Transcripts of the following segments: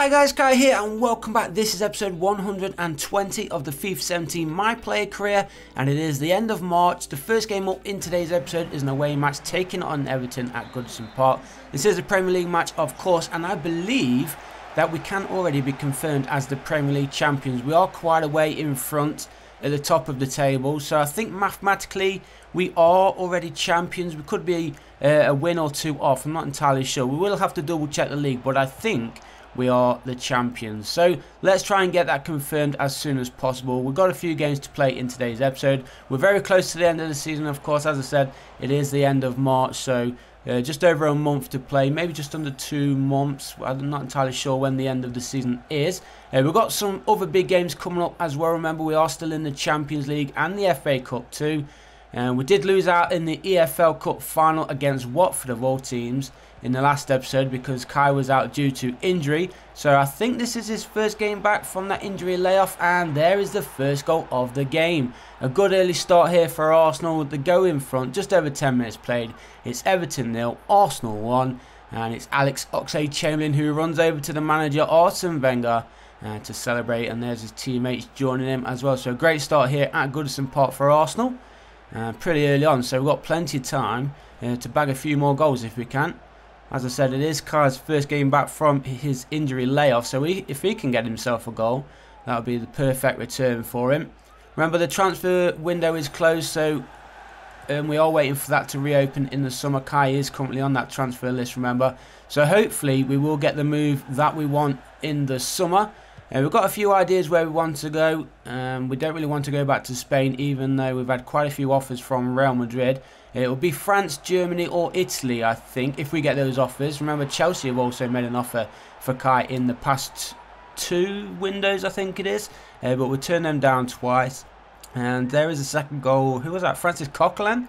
Hi guys, Kai here and welcome back. This is episode 120 of the FIFA 17 My Player Career, and it is the end of March. The first game up in today's episode is an away match taking on Everton at Goodison Park. This is a Premier League match, of course, and I believe that we can already be confirmed as the Premier League champions. We are quite a way in front at the top of the table, so I think mathematically we are already champions. We could be a win or two off. I'm not entirely sure. We will have to double check the league, but I think we are the champions. So let's try and get that confirmed as soon as possible. We've got a few games to play in today's episode. We're very close to the end of the season, of course. As I said, it is the end of March, so just over a month to play, maybe just under 2 months. I'm not entirely sure when the end of the season is. We've got some other big games coming up as well. Remember, we are still in the Champions League and the FA Cup too. We did lose out in the EFL Cup final against Watford of all teams in the last episode because Kai was out due to injury. So I think this is his first game back from that injury layoff, and there is the first goal of the game. A good early start here for Arsenal with the go in front, just over 10 minutes played. It's Everton 0, Arsenal 1, and it's Alex Oxlade-Chamberlain who runs over to the manager Arsene Wenger to celebrate, and there's his teammates joining him as well. So a great start here at Goodison Park for Arsenal. Pretty early on, so we've got plenty of time to bag a few more goals if we can. As I said, it is Kai's first game back from his injury layoff, so if he can get himself a goal, that would be the perfect return for him. Remember, the transfer window is closed, so we are waiting for that to reopen in the summer. Kai is currently on that transfer list, remember. So hopefully we will get the move that we want in the summer. We've got a few ideas where we want to go. We don't really want to go back to Spain, even though we've had quite a few offers from Real Madrid. It will be France, Germany or Italy, I think, if we get those offers. Remember, Chelsea have also made an offer for Kai in the past 2 windows, I think it is. But we'll turn them down twice. And there is a second goal. Who was that? Francis Coquelin?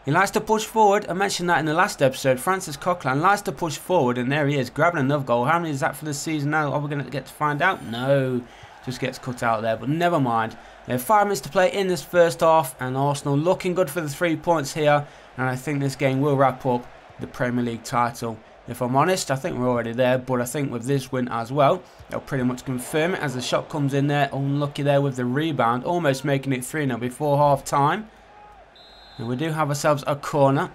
He likes to push forward. I mentioned that in the last episode. Francis Coquelin likes to push forward, and there he is, grabbing another goal. How many is that for the season now? Are we going to get to find out? No, just gets cut out there, but never mind. 5 minutes to play in this first half, and Arsenal looking good for the 3 points here. And I think this game will wrap up the Premier League title. If I'm honest, I think we're already there, but I think with this win as well, they'll pretty much confirm it as the shot comes in there. Unlucky there with the rebound, almost making it 3-0 before half time. And we do have ourselves a corner.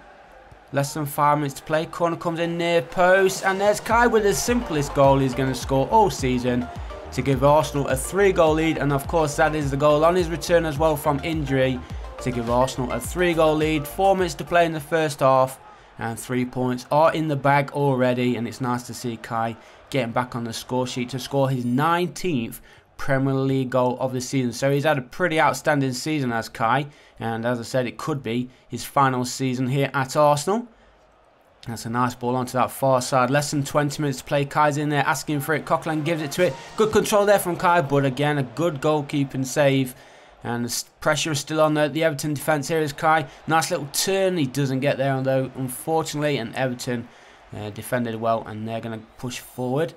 Less than 5 minutes to play. Corner comes in near post. And there's Kai with the simplest goal he's going to score all season to give Arsenal a 3-goal lead. And of course that is the goal on his return as well from injury to give Arsenal a 3-goal lead. 4 minutes to play in the first half. And 3 points are in the bag already. And it's nice to see Kai getting back on the score sheet to score his 19th Premier League goal of the season. So he's had a pretty outstanding season as Kai, and as I said, it could be his final season here at Arsenal. That's a nice ball onto that far side. Less than 20 minutes to play. Kai's in there asking for it. Coquelin gives it to it. Good control there from Kai, but again a good goalkeeping save, and the pressure is still on the Everton defence. Here is Kai, nice little turn. He doesn't get there though, unfortunately, and Everton defended well, and they're going to push forward.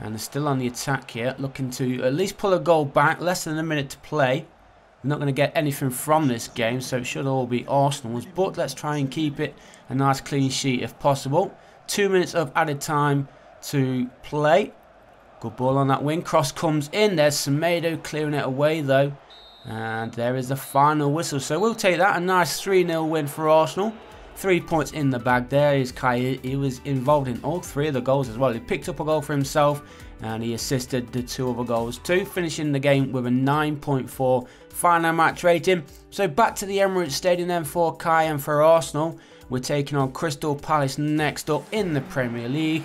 And they're still on the attack here, looking to at least pull a goal back. Less than a minute to play. We're not going to get anything from this game, so it should all be Arsenal's. But let's try and keep it a nice clean sheet if possible. 2 minutes of added time to play. Good ball on that wing. Cross comes in. There's Semedo clearing it away though. And there is the final whistle. So we'll take that. A nice 3-0 win for Arsenal. 3 points in the bag. There is Kai. He was involved in all 3 of the goals as well. He picked up a goal for himself and he assisted the 2 other goals too, finishing the game with a 9.4 final match rating. So back to the Emirates Stadium then for Kai and for Arsenal. We're taking on Crystal Palace next up in the Premier League.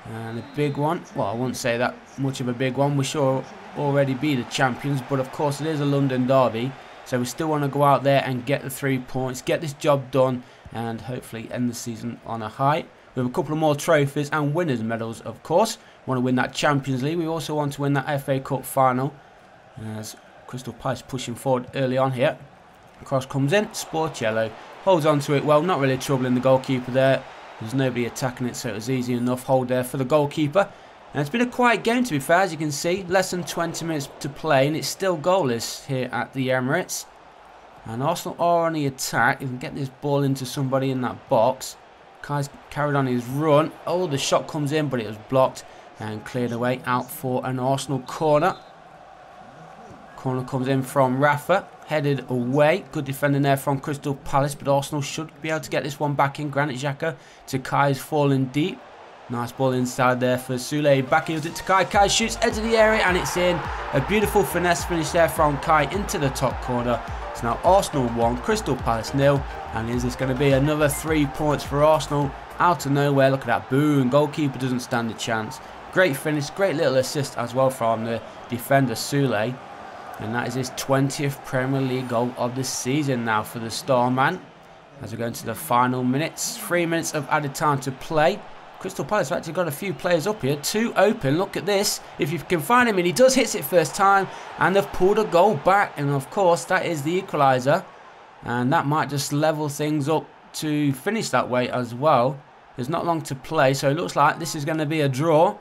And a big one. Well, I wouldn't say that much of a big one. We should already be the champions, but of course it is a London derby. So we still want to go out there and get the 3 points, get this job done, and hopefully end the season on a high. We have a couple of more trophies and winners' medals, of course. We want to win that Champions League. We also want to win that FA Cup final. As Crystal Palace pushing forward early on here. Cross comes in. Sportiello holds on to it well. Not really troubling the goalkeeper there. There's nobody attacking it, so it was easy enough hold there for the goalkeeper. And it's been a quiet game, to be fair, as you can see. Less than 20 minutes to play, and it's still goalless here at the Emirates. And Arsenal are on the attack. If we can get this ball into somebody in that box. Kai's carried on his run. Oh, the shot comes in, but it was blocked. And cleared away out for an Arsenal corner. Corner comes in from Rafa. Headed away. Good defending there from Crystal Palace. But Arsenal should be able to get this one back in. Granit Xhaka to Kai's falling deep. Nice ball inside there for Sule. Back heels it to Kai. Kai shoots into the area and it's in. A beautiful finesse finish there from Kai into the top corner. It's now Arsenal 1, Crystal Palace 0. And is this going to be another 3 points for Arsenal? Out of nowhere. Look at that. Boom. Goalkeeper doesn't stand a chance. Great finish. Great little assist as well from the defender Sule. And that is his 20th Premier League goal of the season now for the Starman. As we go into the final minutes. 3 minutes of added time to play. Crystal Palace have actually got a few players up here. 2 open. Look at this. If you can find him, and he does hit it first time. And they've pulled a goal back. And of course, that is the equaliser. And that might just level things up to finish that way as well. There's not long to play. So it looks like this is going to be a draw.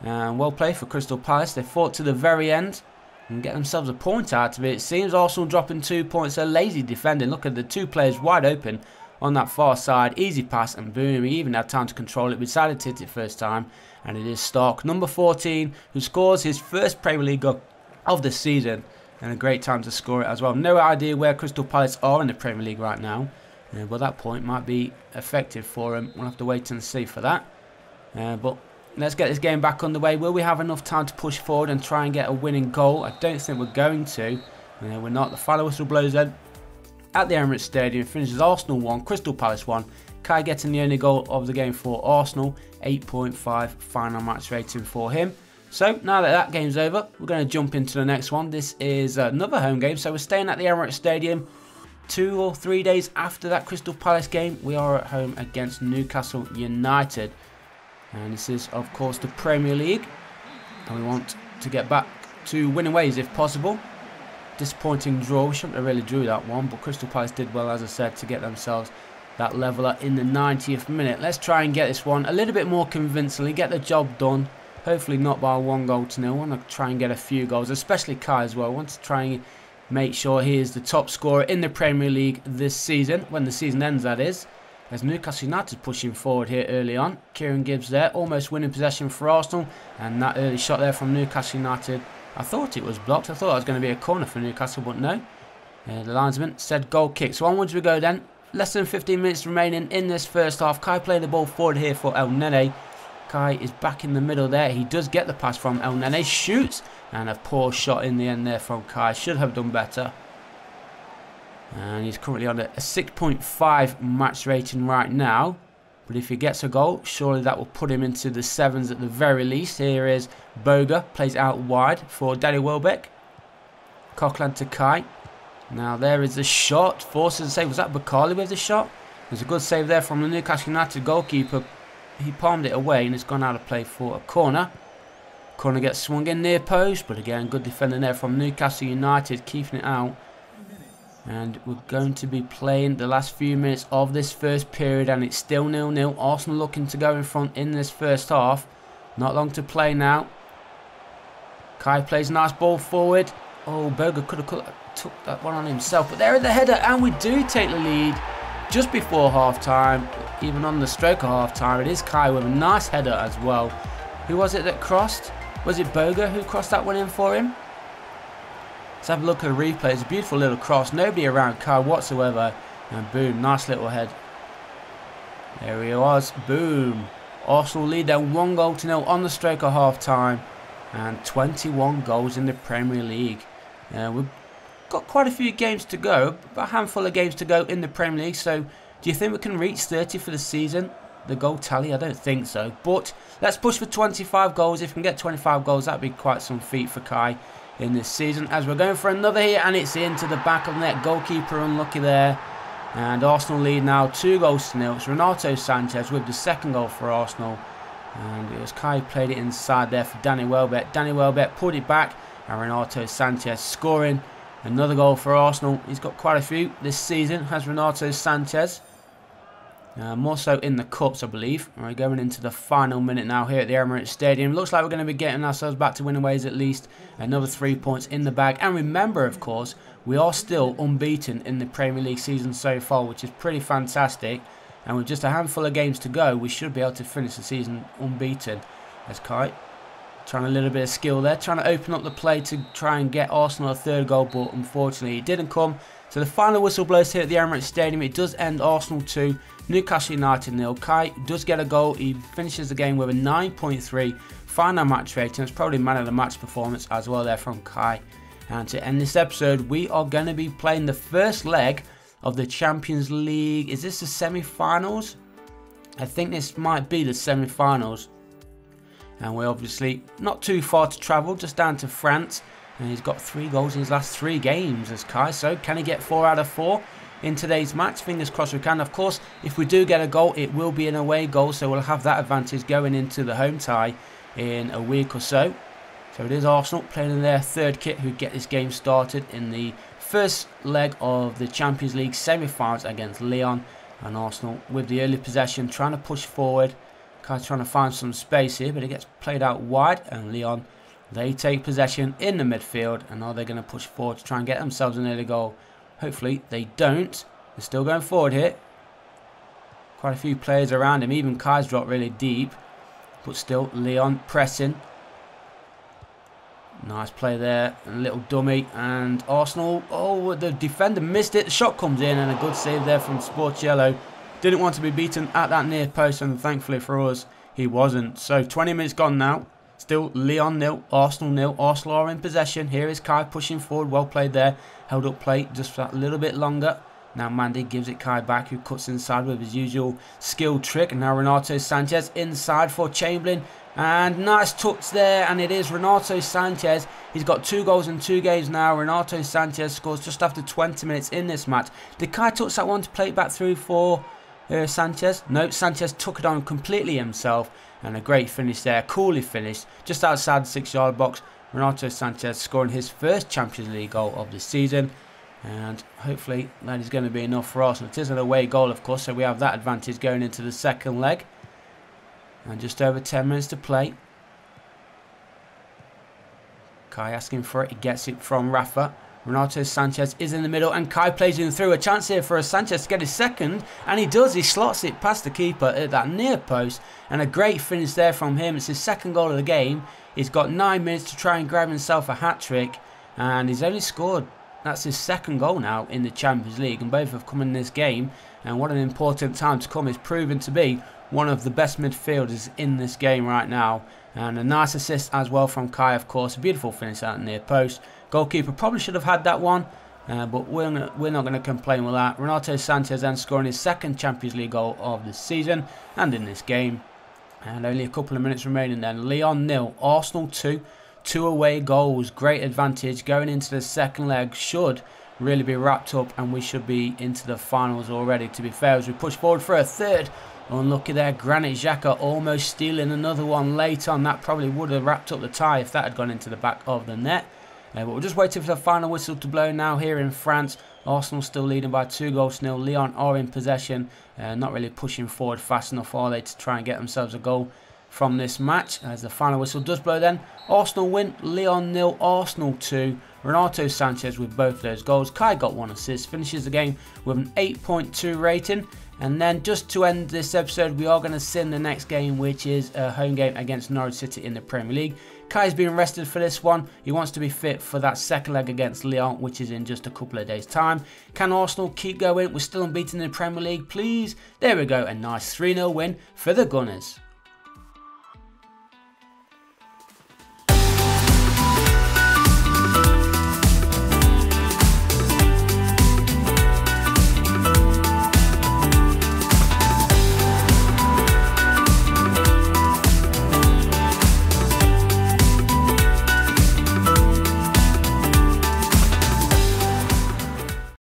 And well played for Crystal Palace. They fought to the very end. And get themselves a point out of it. It seems Arsenal dropping 2 points. They're lazy defending. Look at the 2 players wide open on that far side. Easy pass and boom. He even had time to control it. We decided to hit it first time. And it is Stark, number 14, who scores his first Premier League goal of the season. And a great time to score it as well. No idea where Crystal Palace are in the Premier League right now. But that point might be effective for him. We'll have to wait and see for that. But let's get this game back underway. Will we have enough time to push forward and try and get a winning goal? I don't think we're going to. We're not. The final whistle blows then at the Emirates Stadium. Finishes Arsenal 1, Crystal Palace 1. Kai getting the only goal of the game for Arsenal. 8.5 final match rating for him. So now that that game's over, we're going to jump into the next one. This is another home game. So we're staying at the Emirates Stadium. 2 or 3 days after that Crystal Palace game, we are at home against Newcastle United. And this is, of course, the Premier League. And we want to get back to winning ways if possible. Disappointing draw. We shouldn't have really drew that one. But Crystal Palace did well, as I said, to get themselves that leveller in the 90th minute. Let's try and get this one a little bit more convincingly. Get the job done. Hopefully not by 1-0. I want to try and get a few goals. Especially Kai as well. I want to try and make sure he is the top scorer in the Premier League this season. When the season ends, that is. As Newcastle United pushing forward here early on. Kieran Gibbs there, almost winning possession for Arsenal. And that early shot there from Newcastle United, I thought it was blocked. I thought it was going to be a corner for Newcastle, but no. The linesman said goal kick. So onwards we go then. Less than 15 minutes remaining in this first half. Kai playing the ball forward here for El Nene. Kai is back in the middle there. He does get the pass from El Nene. Shoots. And a poor shot in the end there from Kai. Should have done better. And he's currently on a 6.5 match rating right now. But if he gets a goal, surely that will put him into the 7s at the very least. Here is Boga. Plays out wide for Danny Welbeck. Coquelin to Kai. Now there is the shot. Forces a save. Was that Bakali with the shot? There's a good save there from the Newcastle United goalkeeper. He palmed it away and it's gone out of play for a corner. Corner gets swung in near post. But again, good defending there from Newcastle United. Keeping it out. And we're going to be playing the last few minutes of this first period. And it's still 0-0. Arsenal looking to go in front in this first half. Not long to play now. Kai plays a nice ball forward. Oh, Boga could have took that one on himself. But there is the header. And we do take the lead just before half-time. Even on the stroke of half-time. It is Kai with a nice header as well. Who was it that crossed? Was it Boga who crossed that one in for him? Let's have a look at the replay. It's a beautiful little cross. Nobody around Kai whatsoever. And boom, nice little head. There he was. Boom. Arsenal lead then 1-0 on the stroke of half-time. And 21 goals in the Premier League. We've got quite a few games to go. About a handful of games to go in the Premier League. So, do you think we can reach 30 for the season? The goal tally? I don't think so. But let's push for 25 goals. If we can get 25 goals, that'd be quite some feat for Kai in this season. As we're going for another here, and it's into the back of the net. Goalkeeper unlucky there. And Arsenal lead now 2-0. It's Renato Sanches with the second goal for Arsenal. And it was Kai who played it inside there for Danny Welbeck. Danny Welbeck pulled it back. And Renato Sanches scoring another goal for Arsenal. He's got quite a few this season, has Renato Sanches. More so in the Cups, I believe. We're going into the final minute now here at the Emirates Stadium. Looks like we're going to be getting ourselves back to winning ways at least. Another 3 points in the bag. And remember, of course, we are still unbeaten in the Premier League season so far, which is pretty fantastic. And with just a handful of games to go, we should be able to finish the season unbeaten. As Kai Trying a little bit of skill there, trying to open up the play to try and get Arsenal a third goal, but unfortunately it didn't come. So the final whistle blows here at the Emirates Stadium. It does end Arsenal 2, Newcastle United 0. Kai does get a goal. He finishes the game with a 9.3 final match rating. It's probably man of the match performance as well there from Kai. And to end this episode, we are going to be playing the first leg of the Champions League. Is this the semi-finals? I think this might be the semi-finals. And we're obviously not too far to travel, just down to France. And he's got 3 goals in his last 3 games as Kai. So can he get 4 out of 4 in today's match? Fingers crossed we can. Of course, if we do get a goal, it will be an away goal. So we'll have that advantage going into the home tie in a week or so. So it is Arsenal playing in their third kit who get this game started in the first leg of the Champions League semi-finals against Lyon. And Arsenal with the early possession, trying to push forward. Kai's trying to find some space here, but it gets played out wide. And Lyon, they take possession in the midfield. And are they going to push forward to try and get themselves an early goal? Hopefully they don't. They're still going forward here. Quite a few players around him. Even Kai's dropped really deep. But still, Lyon pressing. Nice play there. A little dummy. And Arsenal, oh, the defender missed it. The shot comes in and a good save there from Sports Yellow. Didn't want to be beaten at that near post, and thankfully for us, he wasn't. So 20 minutes gone now. Still Lyon 0, Arsenal 0. Arsenal are in possession. Here is Kai pushing forward. Well played there. Held up play just for that little bit longer. Now Mandy gives it Kai back, who cuts inside with his usual skill trick. And now Renato Sanches inside for Chamberlain. And nice touch there, and it is Renato Sanches. He's got 2 goals in 2 games now. Renato Sanches scores just after 20 minutes in this match. Did Kai touch that one to play it back through for Sanches? No, Sanchez took it on completely himself, and a great finish there, coolly finished, just outside the 6-yard box. Renato Sanches scoring his first Champions League goal of the season, and hopefully that is going to be enough for Arsenal. It is an away goal, of course, so we have that advantage going into the second leg, and just over 10 minutes to play. Kai asking for it, he gets it from Rafa. Renato Sanches is in the middle, and Kai plays him through. A chance here for Sanchez to get his second, and he does. He slots it past the keeper at that near post, and a great finish there from him. It's his second goal of the game. He's got 9 minutes to try and grab himself a hat-trick, and he's only scored. That's his second goal now in the Champions League, and both have come in this game. And what an important time to come. He's proven to be one of the best midfielders in this game right now. And a nice assist as well from Kai, of course. A beautiful finish out near post. Goalkeeper probably should have had that one, but we're not going to complain with that. Renato Sanches then scoring his second Champions League goal of the season and in this game. And only a couple of minutes remaining then. Lyon 0, Arsenal 2. 2 away goals. Great advantage going into the second leg. Should really be wrapped up, and we should be into the finals already, to be fair, as we push forward for a third. Unlucky there, Granit Xhaka almost stealing another one late on. That probably would have wrapped up the tie if that had gone into the back of the net. But we're just waiting for the final whistle to blow now here in France. Arsenal still leading by 2 goals to 0. Lyon are in possession, not really pushing forward fast enough, are they, to try and get themselves a goal from this match. As the final whistle does blow then, Arsenal win, Lyon 0, Arsenal 2. Renato Sanches with both those goals. Kai got 1 assist, finishes the game with an 8.2 rating. And then just to end this episode, we are going to sim the next game, which is a home game against Norwich City in the Premier League. Kai's been rested for this one. He wants to be fit for that second leg against Lyon, which is in just a couple of days' time. Can Arsenal keep going? We're still unbeaten in the Premier League, please. There we go, a nice 3-0 win for the Gunners.